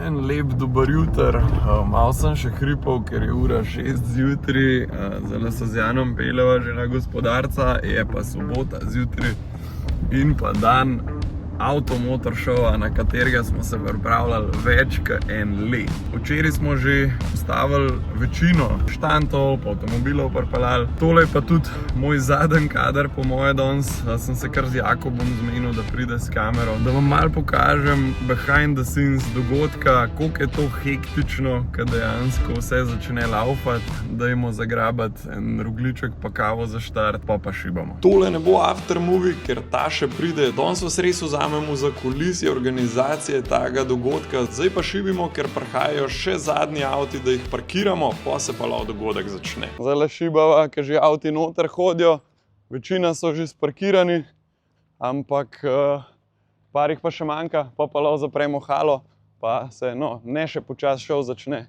En lep dober juter, malo sem še hripal, ker je ura 6 zjutraj, zdaj se z Janom peljeva že na Gospodarca, je pa sobota zjutraj in pa dan avtomotor šova, na katerega smo se pripravljali več kot en let. Včeraj smo že postavili večino štantov, pa avtomobilov pripeljali. Tole je pa tudi moj zadnji kader, po moje danes. Sem se kar z Jakobom zmenil, da pride s kamero, da vam malo pokažem behind the scenes dogodka, koliko je to hektično, kad dejansko vse začne laufati, dajmo zagrabati en rogljiček pa kavo za štart, pa šibamo. Tole ne bo after movie, ker ta še pride. Danes vas res vzamemo za kulisje organizacije tega dogodka. Zdaj pa šibimo, ker prihajajo še zadnji avti, da jih parkiramo, pa se pa lahko dogodek začne. Zdaj le šibava, ker že avti noter hodijo, večina so že sparkirani, ampak par jih pa še manjka, pa lahko zapremo halo, pa se ne še počas šov začne.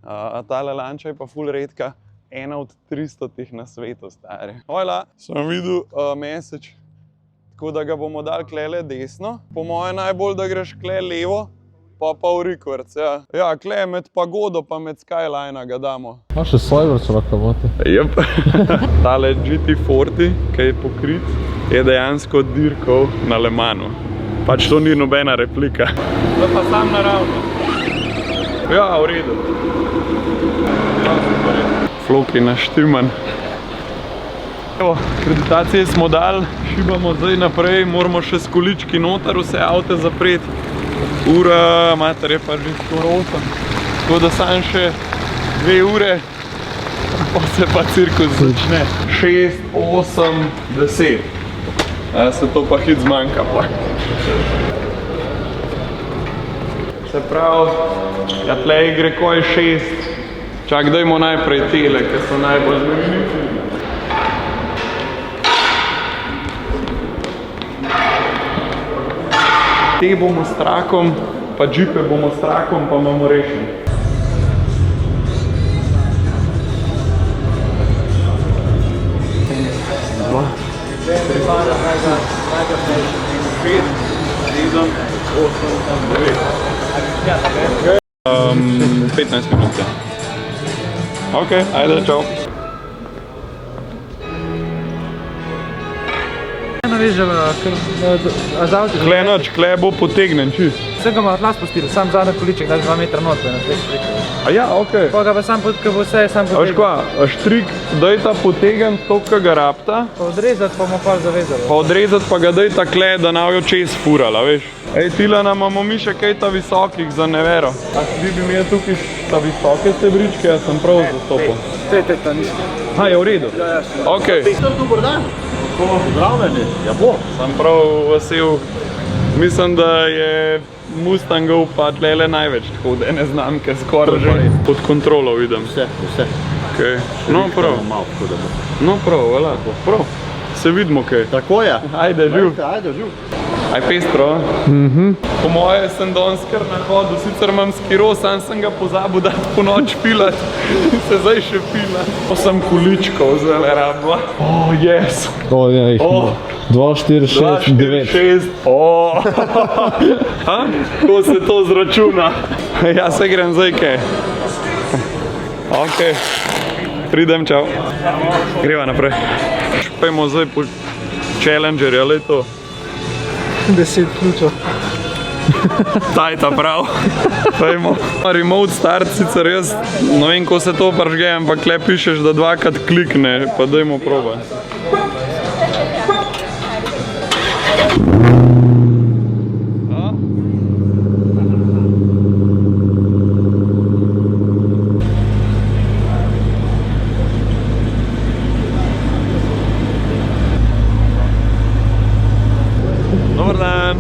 Tale lanča je pa ful redka, ena od 300 na svetu, stari. Hojla, sem videl message. Tako da ga bomo dali klele desno. Po moje najbolj, da greš kle levo, pa v rikverc, ja. Ja, kle med pagodo pa med Skyline ga damo. A še Sojverc lahko bote. Jep. Tale GT40, ki je pokrit, je dejansko dirkal na Le Mansu. Pač to ni nobena replika. Zdaj pa sam naravno. Ja, v redu. Floki naštiman. Evo, akreditacije smo dali, šibamo zdaj naprej, moramo še s količki noter vse avte zapreti. Ura, mater, je pa že skoro 8. Tako da sam še 2 ure, pa se pa cirkus začne. 6, 8, 10. Se to pa hit zmanjka pa. Se pravi, ja tle igre ko je 6. Čak, dajmo najprej tele, ki so najbolj znameniti. Te bomo s trakom, pa džipe bomo s trakom, pa imamo rešen. Dva. 15 minut. Ok, ajde, čau. Kle noč, kle bo potegnen čist. Vse ga ima tla spustili, sam zadnji količek, daš 2 metra not, na 2 strikov. A ja, okej. Pa ga pa sam, ko bo vse sam potegnen. Veš kva, štrik dajta potegn to, ka ga rabta. Pa odrezati, pa bomo pa zavezali. Pa odrezati, pa ga dajta kle, da navjo čez furala, veš. Ej, Tilana, imamo mi še kaj ta visokih za nevero. A ti bi mi je tukaj ta visoke stebričke, jaz sem prav zastopil. Ta nisem. Ha, je v redu? Ja, okej. Viktor, dober dan. Kako zdravljeni? Ja bo. Sem prav vesel. Mislim, da je Mustangov pa tlele največ, tako da ne znam, ker skoraj že pod kontrolo vidim. Vse. Okay. No, prav. No, prav, vala, prav. Se vidimo kaj. Tako je. Ajde, živ. Ajde, živ. Aj pestro. Po moje sem danes kar na hodu, sicer imam skiro, sam sem ga pozabil dati po noč pilat in se zdaj še pilat. 8 količkov zdaj rabila. Yes. Ja, jih 2, 4, 6, 9. 6. Kako se to zračuna? Ja, se grem zdaj kaj. Ok. Pridem, čau. Greva naprej. Pojmo zdaj po Challengerja, ali to? 10 ključov. Taj ta prav. Pojmo. Remote start, sicer jaz, no vem, ko se to pržge, ampak le pišeš, da 2krat klikne, pa dajmo probati.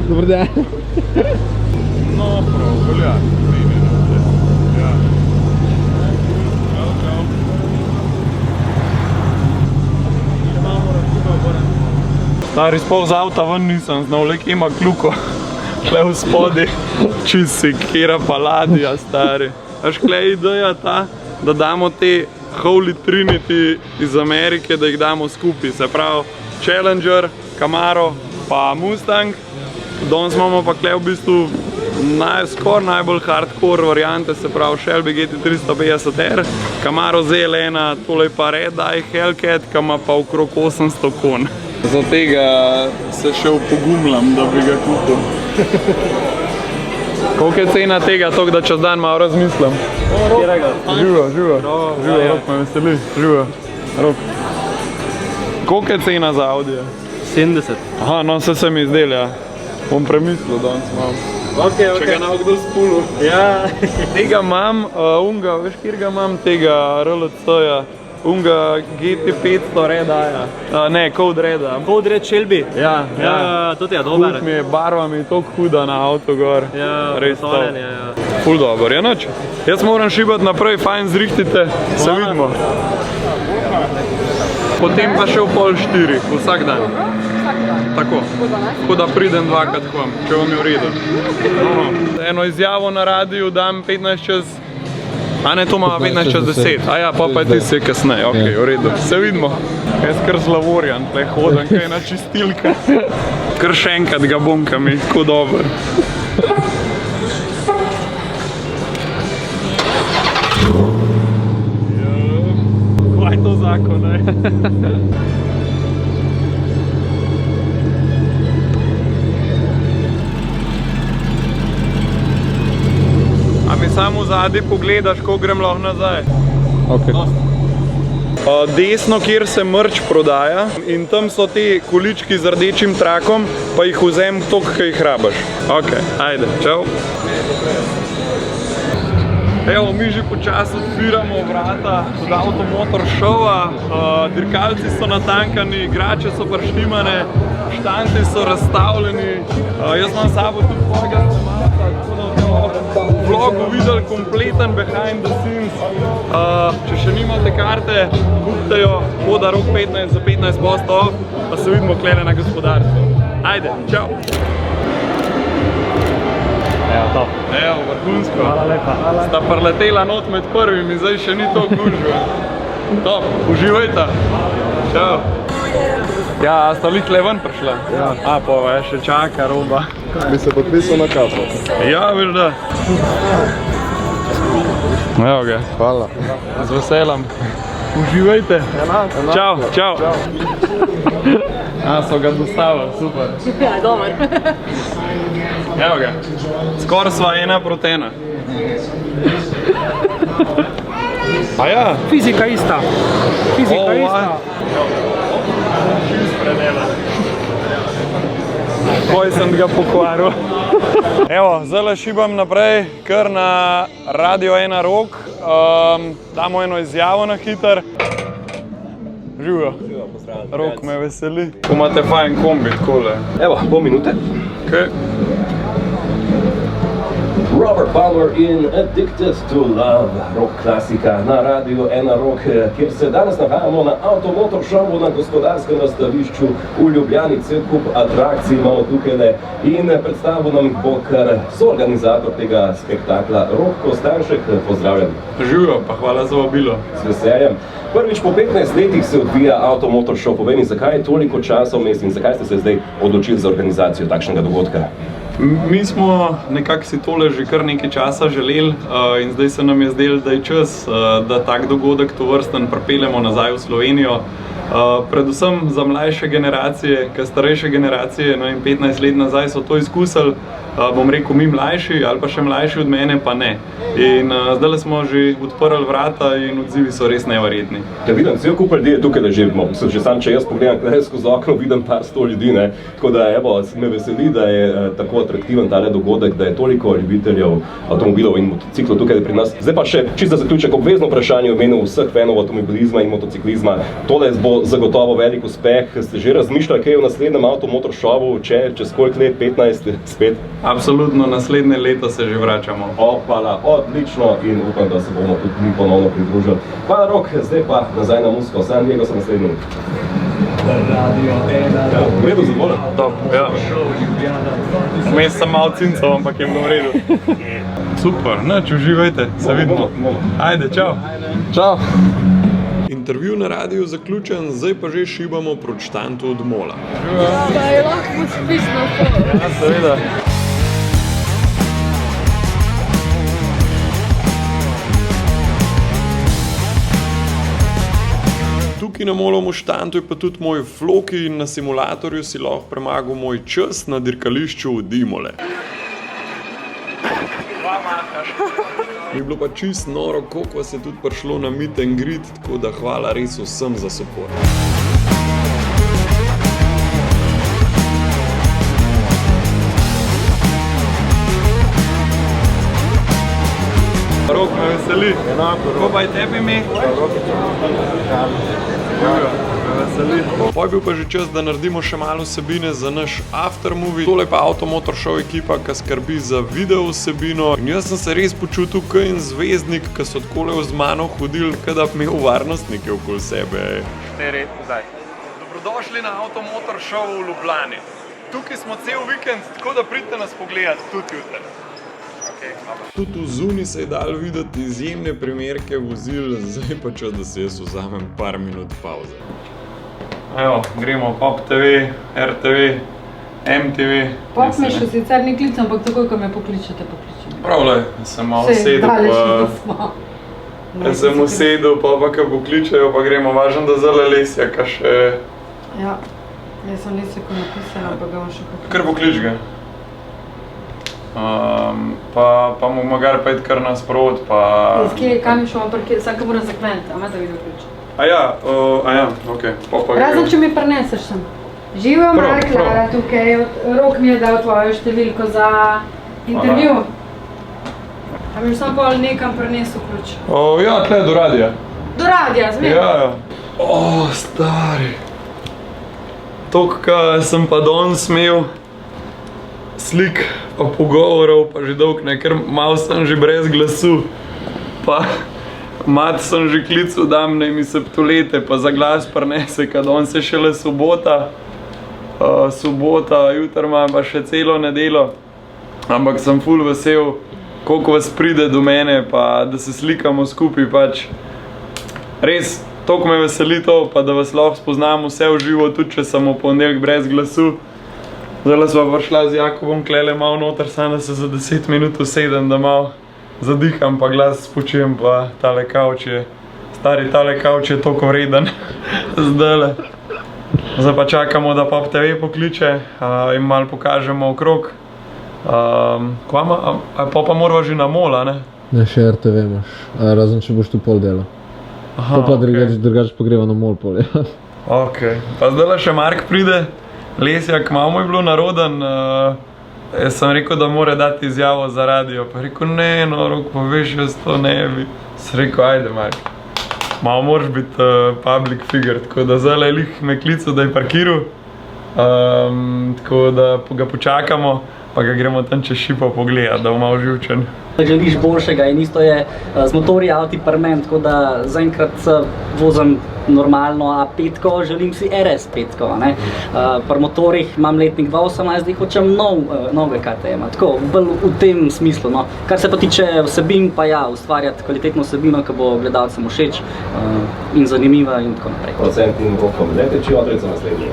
Dobar dan. No, prav, velja. Ja. Čau. Stari, spol z avta ven nisem znal, le ima kljuko. Tle v spodi, čist si kjera paladija, stari. Veš, kle je ideja ta, da damo te Holy Trinity iz Amerike, da jih damo skupaj. Se pravi, Challenger, Camaro pa Mustang. Danes imamo pa kle v bistvu skoraj najbolj hardcore variante, se pravi Shelby GT350R, Camaro ZL1, tole pa Red Eye Hellcat, ki ima pa okrog 800 konj. Za tega se še upogumljam, da bi ga kupil. Koliko je cena tega, toliko da čez dan malo razmislim? Živo, Rok me veseli, živo, Rok. Koliko je cena za Audi? 70. Aha, no se mi izdeli, ja. Bom premislil danes malo. Okay. Če ga nav kdo spulil. Ja. Tega imam, unga, veš kjer ga imam, tega RLC-ja, unga GT500 Red Eye-ja. Ne, Code Red-a. Code Red Shelby? Ja. To ti je dober. Mi je barva mi toliko huda na avto gor. Ja, res to. Ja. Ful dober, je noč. Jaz moram šibati naprej, fajn zrihtite, se vidimo. Potem pa še v 3:30, vsak dan. Tako, tako da pridem dvakrat k vam, če vam je v redu. Eno izjavo na radiju dam 15 čez... A ne, to ima 15 čez 10. A ja, pa je ti se kasneje, ok, v redu. Se vidimo. Jaz kar zlavorjan, tle hodam, kaj na čistilka. Kar še enkrat ga bom, kam je tako dober. Kaj to zakon, ne? A mi samo zadaj pogledaš, ko grem lahko nazaj? Ok. Desno, kjer se merch prodaja in tam so te količki z rdečim trakom, pa jih vzem toliko, ki jih rabaš. Ok, ajde, čau. Evo, mi že počasi odpiramo vrata od Automotor Showa, dirkalci so natankani, igrače so prištimane, štanti so razstavljeni, jaz imam s sabo tudi svojega snemalca, tako da bomo v vlogu videli kompleten behind the scenes. Če še nimate karte, kupite jo, koda Rok 15 za 15% off, pa se vidimo klene na gospodarstvu. Ajde, čau! Evo, top. Evo, vrhunsko. Hvala lepa. Sta preletela not med prvimi, zdaj še ni to gužve. Top, uživajte. Čau. Ja, a sta lih le ven prišla? Ja. A, pa še čaka roba. Bi se podpisal na kapo. Ja, veš da. Evo ga. Hvala. Z veseljem. Uživajte. Čau, čau. A, so ga dostavili, super. Ja, dober. Evo ga. Skoraj sva 1:1. A ja? Fizika ista. Fizika ista. Koj sem ga pokvaril. Evo, zdaj šibam naprej, kar na Radio 1 Rok. Damo eno izjavo na hiter. Živijo. Rok me veseli. Ko imate fajn kombi, takole. Evo, pol minute. Okay. Robert Palmer in Addicted to Love, rock klasika na Radio 1 Rok, kjer se danes nahajamo na Automotor Showu na gospodarskem razstavišču v Ljubljani. Cel kup atrakcij imamo tukaj in predstavil nam bo kar soorganizator tega spektakla Rok Kostanšek. Pozdravljen. Živijo, pa hvala za vabilo. Z veseljem. Prvič po 15 letih se odvija Automotor Show. Povej mi, zakaj je toliko časa vmes in zakaj ste se zdaj odločili za organizacijo takšnega dogodka? Mi smo nekako si tole že kar nekaj časa želeli in zdaj se nam je zdelo, da je čas, da tak dogodek tovrsten pripeljemo nazaj v Slovenijo. Predvsem za mlajše generacije, ker starejše generacije, 15 let nazaj so to izkusili, bom rekel mi mlajši ali pa še mlajši od mene pa ne. In zdaj smo že odprli vrata in odzivi so res neverjetni. Ja, vidim, cel kup ljudi je tukaj, da živimo. Že sam, če jaz pogledam tukaj skozi okno, vidim par 100 ljudi, ne? Tako da evo, me veseli, da je tako atraktiven tale dogodek, da je toliko ljubiteljev avtomobilov in motociklov tukaj pri nas. Zdaj pa še čisto za zaključek, obvezno vprašanje v imenu vseh fanov avtomobilizma in motociklizma. Tole bo zagotovo velik uspeh. Ste že razmišljali, kaj je v naslednjem Automotor Showu, čez koliko let, 15 spet? Absolutno, naslednje leto se že vračamo. Hvala, odlično in upam, da se bomo tudi mi ponovno pridružili. Hvala Rok, zdaj pa nazaj na muziko, San Diego sem naslednji. Radio 1. V redu, zadovoljen? Top, ja. Vmes sem malo cincov, ampak je bilo v redu. Super, nič, uživajte, se vidimo. Ajde, čau. Čau. Intervju na radiju zaključen, zdaj pa že šibamo proti štantu od Mola. Da je lahko uspešno. Ja, seveda. na Molovem štantu je pa tudi moj Floki in na simulatorju si lahko premagal moj čas na dirkališču v Dimole. Je bilo pa čist noro, koliko vas je tudi prišlo na meet and greet, tako da hvala res vsem za support. Rok me veseli. Kako pa je tebi ime? Me veseli. Poj bil pa že čas, da naredimo še malo vsebine za naš aftermovie. Tole pa Automotor Show ekipa, ki skrbi za video vsebino. In jaz sem se res počutil kot en zvezdnik, ki so takole z mano hodili, kada bi imel varnostnike okoli sebe. Dobrodošli na Automotor Show v Ljubljani. Tukaj smo cel vikend, tako da pridite nas pogledati tudi jutri. Tudi v zuni se je dalo videti izjemne primerke vozil, zdaj pa čas, da se jaz vzamem par minut pauze. Evo, gremo Pop TV, RTV, MTV. Pop me še sicer ni klical, ampak takoj, ko me pokličete, pokličem. Pravle, sem malo sedel, pa sem usedel, pa ko pokličajo, pa gremo, važno, da zale Lesja, ka še... Ja, jaz sem Lesja, ko napisala, pa ga bom še pokličal. Kar poklič ga. Pa mu magar pa iti kar nasprot, pa... Iz kje, kam šel, sam ka moram zakleniti, a ima da video ključ? Aja, okej. Razen, če mi preneseš sem. Živo, Mara Klara tukaj, Rok mi je dal tvojo številko za intervju. A mi sam pol nekam prenesel ključ. Ja, tle do radija. Do radija, zmerno? Ja. Stari. Toliko, ka sem pa danes imel slik pa pogovorov, pa že dolg ne, ker malo sem že brez glasu. Pa mat sem že klical, dam naj mi septolete, pa za glas prinese, ka danes je šele sobota. Jutri imam pa še celo nedeljo. Ampak sem ful vesel, koliko vas pride do mene, pa da se slikamo skupaj, pač. Res, toliko me veseli to, pa da vas lahko spoznam vse v živo, tudi če sem v ponedeljek brez glasu. Zdaj sva prišla z Jakobom klele malo noter, samo da se za 10 minut usedem, da malo zadiham, pa glas spočijem, pa tale kavč je, stari tale kavč je toliko vreden. Zdajle. Zdaj pa čakamo, da Pop TV pokliče in malo pokažemo okrog. Pa morava že na mol, a ne? Ne, še RTV imaš, razen če boš tu pol delal. Pa drugač pa greva na mol pol, ja. Ok, pa zdajle še Mark pride. Lesjak, malo mu je bilo naroden, jaz sem rekel, da mora dati izjavo za radio, pa rekel, ne, no, Rok, pa veš, jaz to ne bi. Sem rekel, ajde, Mark, malo moraš biti public figure, tako da zdaj lih me klical, da je parkiral, tako da ga počakamo, pa ga gremo tam čez šipo pogledati, da bo malo živčen. Želiš boljšega in isto je z motorji Audi Parment, tako da zaenkrat vozim normalno A5, želim si RS5, ne. Pri motorjih imam letnik 2018, zdaj hočem nove KTM, tako, bolj v tem smislu, no. Kar se pa tiče vsebin, pa ja, ustvarjati kvalitetno vsebino, ki bo gledalcem všeč in zanimiva in tako naprej. Procent in rokom, ne teči odred za naslednji.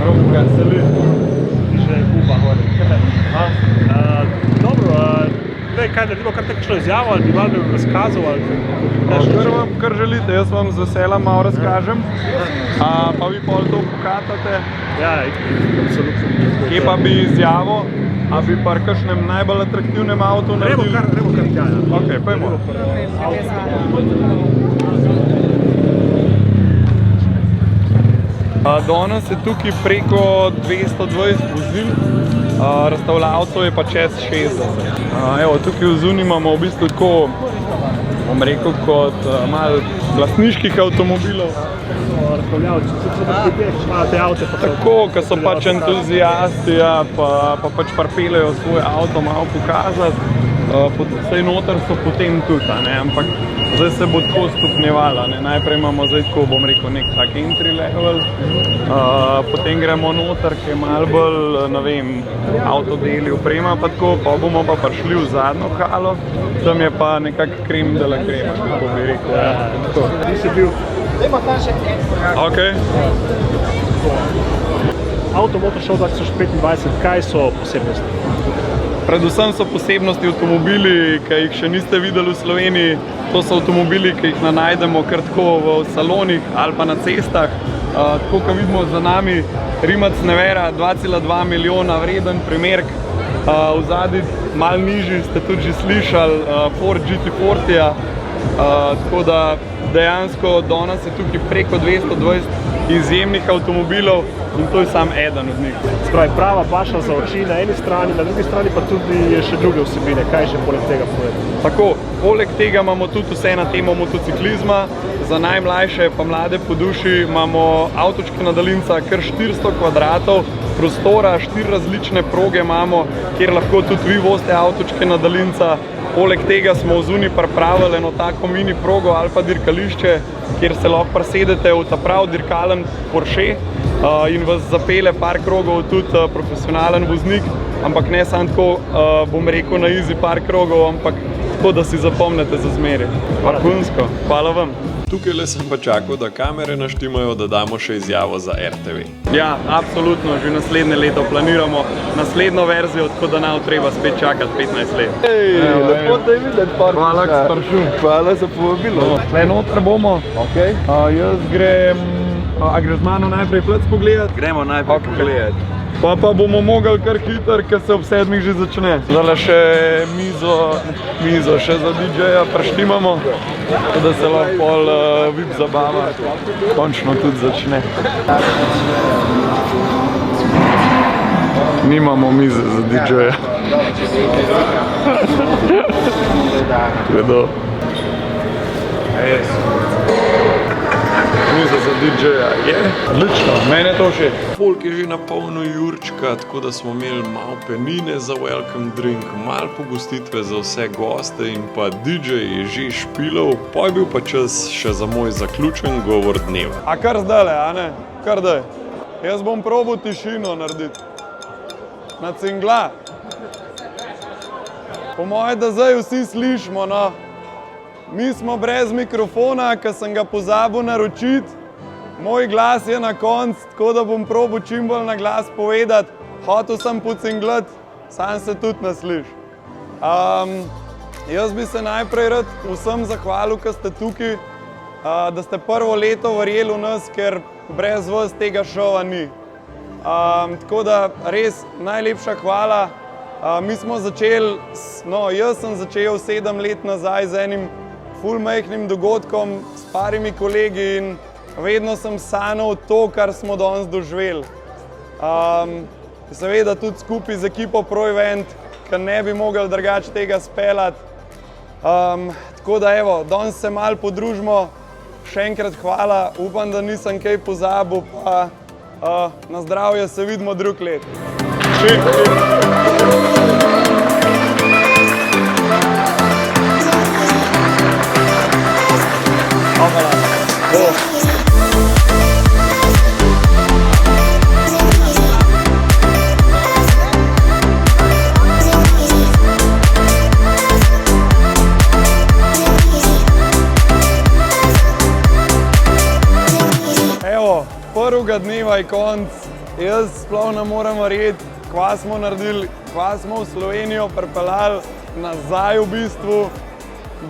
Roka, seli. Dobro, kaj naredimo, kar takšno izjavo, ali bi malo razkazal, ali... Kar želite, jaz vam z veseljem malo razkažem, pa vi pol to pokatate. Ja, absolutno. Kje pa bi izjavo, a bi par kakšnem najbolj atraktivnem avtu naredili? Gremo kar tja, ja. Ok, pojmo. Danes je tukaj preko 220 vozil, razstavljavcev je pa čez 60. Evo, tukaj v zunaj imamo v bistvu tako, bom rekel, kot malo lastniških avtomobilov. Razstavljavci, imajo te avte, pa tako, ki so pač entuzijasti, pa pač pripeljejo svoj avto malo pokazati. Vsej noter so potem tudi, ampak zdaj se bo tako stopnjevalo. Najprej imamo zdaj tako, bom rekel, nek tak entry level, potem gremo noter, ki je malo bolj, ne vem, avtodeli, oprema pa tako, pa bomo pa prišli v zadnjo halo, tam je pa nekak krem de la krema, kako bi rekel. Ti si bil... Ok. Automotor Show 2025, kaj so posebnosti? Predvsem so posebnosti avtomobili, ki jih še niste videli v Sloveniji. To so avtomobili, ki jih ne najdemo kar tako v salonih ali pa na cestah. Tako kot vidimo za nami, Rimac Nevera, 2,2 milijona vreden primerek. V zadnji malo nižji ste tudi že slišali Ford GT40-ja. Tako da dejansko danes je tukaj preko 220 izjemnih avtomobilov in to je samo eden od njih. Spravi, prava paša za oči na eni strani, na drugi strani pa tudi še druge vsebine. Kaj še poleg tega povedati? Tako, poleg tega imamo tudi vse na temo motociklizma. Za najmlajše pa mlade po duši imamo avtočke na daljinca kar 400 kvadratov prostora, 4 različne proge imamo, kjer lahko tudi vi vozite avtočke na daljinca. Poleg tega smo v zunaj pripravili eno tako mini progo ali pa dirkališče, kjer se lahko presedete v ta prav dirkalen Porsche in vas zapele par krogov tudi profesionalen voznik, ampak ne samo tako, bom rekel, na easy par krogov, ampak tako, da si zapomnite za zmeraj. Vrhunsko. Hvala vam. Tukaj le sem pa čakal, da kamere naštimajo, da damo še izjavo za RTV. Ja, absolutno, že naslednje leto planiramo naslednjo verzijo, tako da nam treba spet čakati 15 let. Lepo te videti, Parfuška. Hvala, Spršu. Hvala za povabilo. Tle noter bomo. Jaz grem... A greš z mano najprej plec pogledati? Gremo najprej pogledati. Pa bomo mogli kar hiter, ker se ob 7 že začne. Zdaj še mizo še za DJ-ja preštimamo, da se lahko pol VIP zabava končno tudi začne. Nimamo mize za DJ-ja. Vedo. Miza za DJ-ja je odlično, mene to še. Folk je že napolnil Jurčka, tako da smo imeli malo penine za welcome drink, malo pogostitve za vse goste in pa DJ je že špilov. Pa je bil pa čas še za moj zaključen govor dneva. A kar zdajle, a ne? Kar daj. Jaz bom probal tišino narediti. Na cingla. Po moje, da zdaj vsi slišimo, no. Mi smo brez mikrofona, ker sem ga pozabil naročiti. Moj glas je na koncu, tako da bom probal čim bolj na glas povedati. Hotel sem pocinglati, sam se tudi ne sliši. Jaz bi se najprej rad vsem zahvalil, ker ste tukaj, da ste prvo leto verjeli v nas, ker brez vas tega šova ni. Tako da res najlepša hvala. Mi smo začeli, jaz sem začel 7 let nazaj z enim ful majhnim dogodkom s parimi kolegi in vedno sem sanjal to, kar smo danes doživeli. Seveda tudi skupaj z ekipo Pro Event, ker ne bi mogli drugače tega speljati. Tako da evo, danes se malo podružimo. Še enkrat hvala, upam, da nisem kaj pozabil, pa na zdravje, se vidimo drug let. Evo, prvega dneva je konc. Jaz sploh ne morem verjeti, kva smo naredili, kva smo v Slovenijo pripeljali nazaj v bistvu.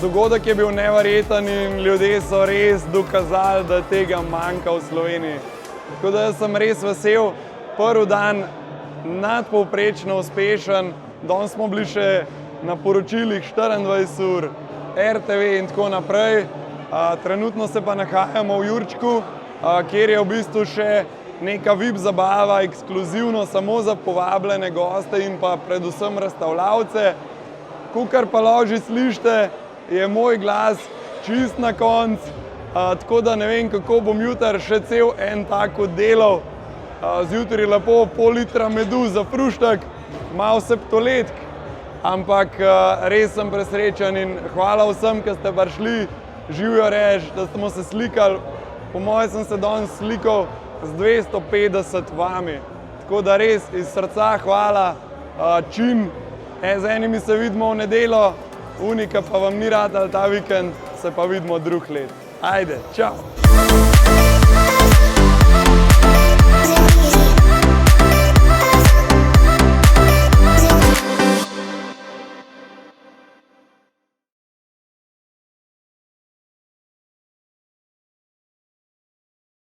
Dogodek je bil neverjeten in ljudje so res dokazali, da tega manjka v Sloveniji. Tako da jaz sem res vesel. Prvi dan nadpovprečno uspešen. Danes smo bili še na poročilih 24 ur, RTV in tako naprej. Trenutno se pa nahajamo v Jurčku, kjer je v bistvu še neka VIP zabava, ekskluzivno samo za povabljene goste in pa predvsem razstavljavce. Kakor pa lahko že slišite, je moj glas čist na koncu, tako da ne vem, kako bom jutri še cel en tako delal. Zjutraj lepo pol litra medu za fruštek, malo septoletk, ampak res sem presrečen in hvala vsem, ki ste prišli, živijo reč, da smo se slikali. Po moje sem se danes slikal z 250 vami, tako da res iz srca hvala, čim. Z enimi se vidimo v nedeljo, unika pa vam ni ratal ta vikend, se pa vidimo drug let. Ajde, čau!